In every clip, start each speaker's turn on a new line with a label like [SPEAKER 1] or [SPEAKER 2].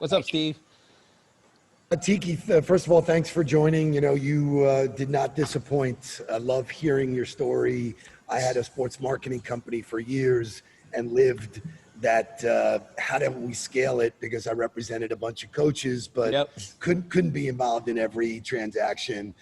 [SPEAKER 1] What's up, Steve?
[SPEAKER 2] Tiki, first of all, thanks for joining. You know, you did not disappoint. I love hearing your story. I had a sports marketing company for years and lived that. How do we scale it? Because I represented a bunch of coaches, but
[SPEAKER 1] Yep.
[SPEAKER 2] couldn't be involved in every transaction.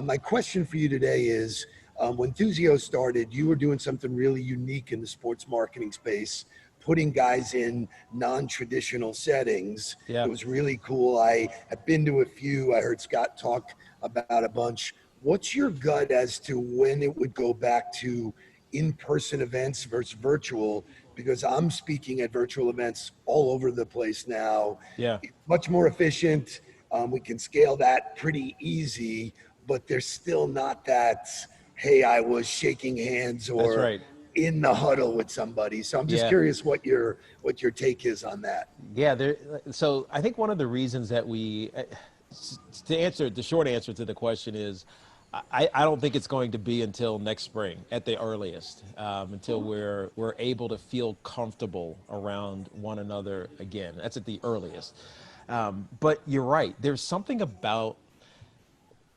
[SPEAKER 2] My question for you today is, when Thuzio started, you were doing something really unique in the sports marketing space, putting guys in non-traditional settings.
[SPEAKER 1] Yep.
[SPEAKER 2] It was really cool. I have been to a few. I heard Scott talk about a bunch. What's your gut as to when it would go back to in-person events versus virtual? Because I'm speaking at virtual events all over the place now.
[SPEAKER 1] Yeah.
[SPEAKER 2] It's much more efficient. We can scale that pretty easy, but there's still not that, hey, I was shaking hands or
[SPEAKER 1] That's right.
[SPEAKER 2] in the huddle with somebody. So I'm just curious what your take is on that.
[SPEAKER 1] Yeah. So I think one of the reasons that the short answer to the question is, I don't think it's going to be until next spring at the earliest, until we're able to feel comfortable around one another again. That's at the earliest. But you're right. There's something about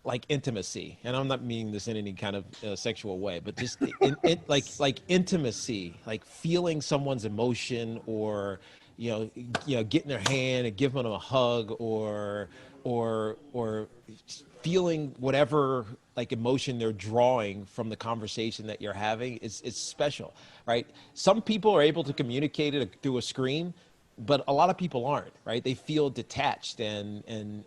[SPEAKER 1] like intimacy, and I'm not meaning this in any kind of sexual way, but just like intimacy, like feeling someone's emotion, or getting their hand and giving them a hug, or feeling whatever like emotion they're drawing from the conversation that you're having is special, right? Some people are able to communicate it through a screen, but a lot of people aren't, right? They feel detached and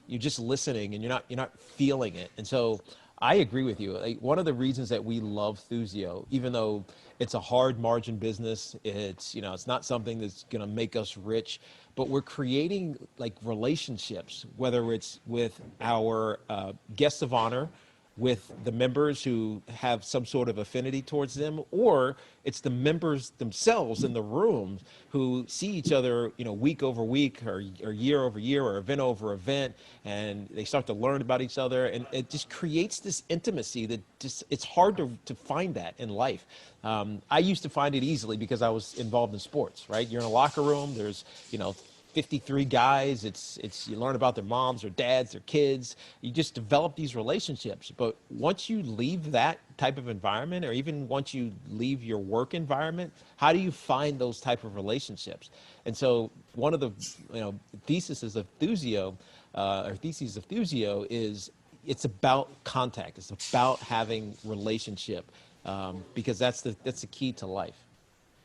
[SPEAKER 1] you're just listening and you're not feeling it. And so I agree with you. Like, one of the reasons that we love Thuzio, even though it's a hard margin business, it's not something that's going to make us rich, but we're creating like relationships, whether it's with our guests of honor, with the members who have some sort of affinity towards them, or it's the members themselves in the room who see each other, week over week, or year over year, or event over event, and they start to learn about each other, and it just creates this intimacy that it's hard to find that in life. I used to find it easily because I was involved in sports, right? You're in a locker room, there's 53 guys, it's you learn about their moms or dads, their kids. You just develop these relationships. But once you leave that type of environment, or even once you leave your work environment, how do you find those type of relationships? And so one of the theses of Thuzio is it's about contact. It's about having relationship, because that's the key to life.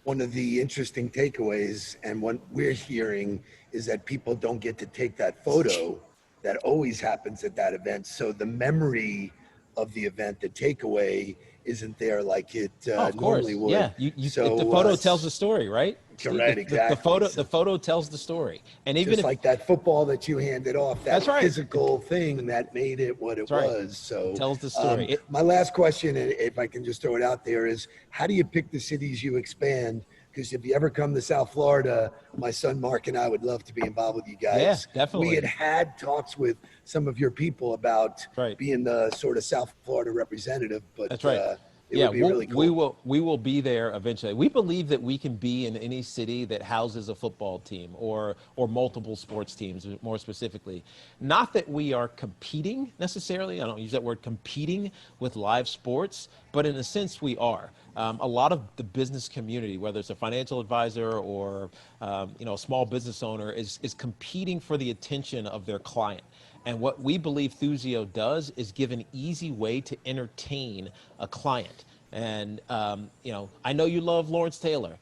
[SPEAKER 2] One of the interesting takeaways, and what we're hearing, is that people don't get to take that photo that always happens at that event. So the memory of the event, the takeaway, isn't there like it normally would.
[SPEAKER 1] Yeah, the photo tells the story, right?
[SPEAKER 2] Correct, exactly.
[SPEAKER 1] The photo tells the story. And even
[SPEAKER 2] just like that football that you handed off, that physical thing that made it what it was. So
[SPEAKER 1] it tells the story.
[SPEAKER 2] My last question, if I can just throw it out there, is how do you pick the cities you expand? Because if you ever come to South Florida, my son Mark and I would love to be involved with you guys.
[SPEAKER 1] Yeah, definitely.
[SPEAKER 2] We had talks with some of your people about being the sort of South Florida representative, but
[SPEAKER 1] that's right.
[SPEAKER 2] It would be really cool.
[SPEAKER 1] We will be there eventually. We believe that we can be in any city that houses a football team or multiple sports teams, more specifically. Not that we are competing necessarily. I don't use that word, competing, with live sports, but in a sense we are. A lot of the business community, whether it's a financial advisor or a small business owner, is competing for the attention of their client. And what we believe Thuzio does is give an easy way to entertain a client. And, I know you love Lawrence Taylor.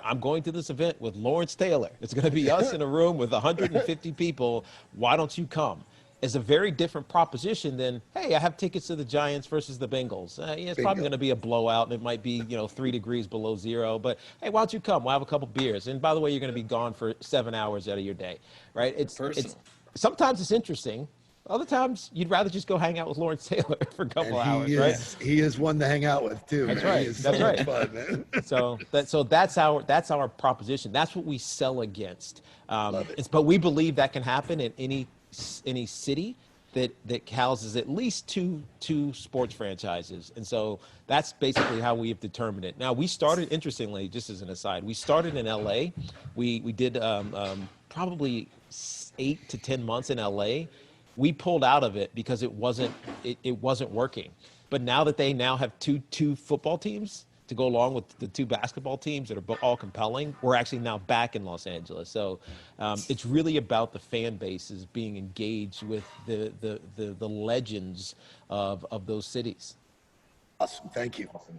[SPEAKER 1] I'm going to this event with Lawrence Taylor. It's going to be us in a room with 150 people. Why don't you come? Is a very different proposition than, hey, I have tickets to the Giants versus the Bengals. It's probably going to be a blowout, and it might be 3 degrees below zero. But hey, why don't you come? We'll have a couple beers. And by the way, you're going to be gone for 7 hours out of your day, right? It's sometimes it's interesting. Other times, you'd rather just go hang out with Lawrence Taylor for a couple hours, right?
[SPEAKER 2] He is one to hang out with too.
[SPEAKER 1] That's
[SPEAKER 2] man.
[SPEAKER 1] right. That's right.
[SPEAKER 2] Fun, man.
[SPEAKER 1] So that's our proposition. That's what we sell against. But we believe that can happen in any city that houses at least two sports franchises. And so that's basically how we have determined it. Now, we started, interestingly, just as an aside, we started in LA. We did probably 8 to 10 months in LA, we pulled out of it because it wasn't working. But now that they now have two football teams to go along with the 2 basketball teams that are all compelling, we're actually now back in Los Angeles. So it's really about the fan bases being engaged with the legends of those cities.
[SPEAKER 2] Awesome. Thank you.
[SPEAKER 3] Awesome.